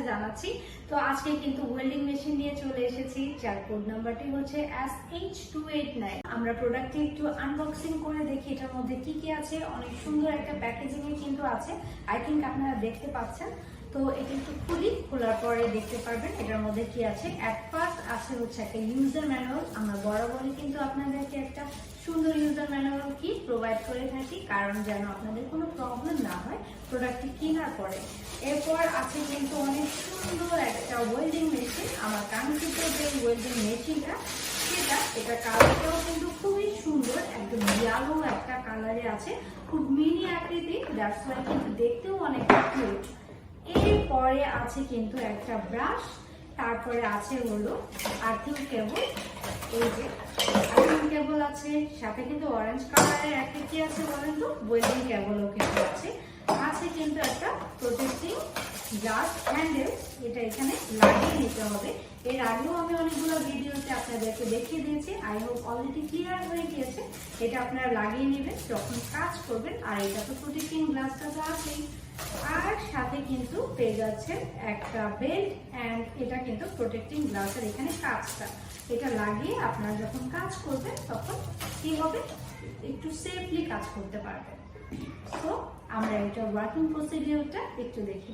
জানাচ্ছি। তো আজকে কিন্তু ওয়েল্ডিং মেশিন নিয়ে চলে এসেছি, যার কোড নাম্বারটি হচ্ছে SH289। আমরা প্রোডাক্টটি একটু আনবক্সিং করে দেখি এটার মধ্যে কি কি আছে। অনেক সুন্দর একটা প্যাকেজিং এ কিন্তু আছে, আই থিঙ্ক আপনারা দেখতে পাচ্ছেন। তো এটা একটু খোলার পরে দেখতে পারবেন এটার মধ্যে কি আছে। অ্যাট ফার্স্ট আছে হচ্ছে একটা ইউজার ম্যানুয়াল। আমরা বরাবরই কিন্তু আপনাদেরকে একটা সুন্দর ইউজার ম্যানুয়াল কি প্রোভাইড করে থাকি, কারণ যেন আপনাদের কোনো প্রবলেম না হয় প্রোডাক্টটি কেনার পরে। এরপর আছে কিন্তু অনেক সুন্দর একটা ওয়েল্ডিং মেশিন, আমার কাঙ্ক্ষিত যে ওয়েল্ডিং মেশিনটা এটা কালারটাও কিন্তু খুবই সুন্দর, একদম ইয়ালো একটা কালারে আছে, খুব মিনি আকৃতি, দ্যাটস ওয়াই কিন্তু দেখতেও অনেক কিউট। এরপরে আছে কিন্তু একটা ব্রাশ, তারপরে আছে হলো আর্থিং কেবল। এই যে আর্থিং কেবল আছে, সাথে কিন্তু অরেঞ্জ কালারের একটা কি আছে বলেন তো, ওয়েল্ডিং কেবলও কিন্তু আছে। আছে কিন্তু একটা প্রোটেক্টিং গ্লাস হ্যান্ডেল, এটা এখানে লাগিয়ে নিতে হবে। এর আগেও আমি অনেকগুলো ভিডিওতে আপনাদেরকে দেখিয়ে দিয়েছি, আই হোপ অলরেডি ক্লিয়ার হয়ে গিয়েছে। এটা আপনারা লাগিয়ে নেবেন যখন কাজ করবেন। আর এটা তো প্রোটেক্টিং গ্লাসটা তো আছেই, আর সাথে কিন্তু পেয়ে যাচ্ছেন একটা বেল্ট অ্যান্ড এটা কিন্তু প্রোটেক্টিং গ্লাসের এখানে কাজটা, এটা লাগিয়ে আপনারা যখন কাজ করবেন তখন কি হবে, একটু সেফলি কাজ করতে পারবেন। সো আমরা এটা ওয়ার্কিং প্রসিডিউরটা একটু দেখি।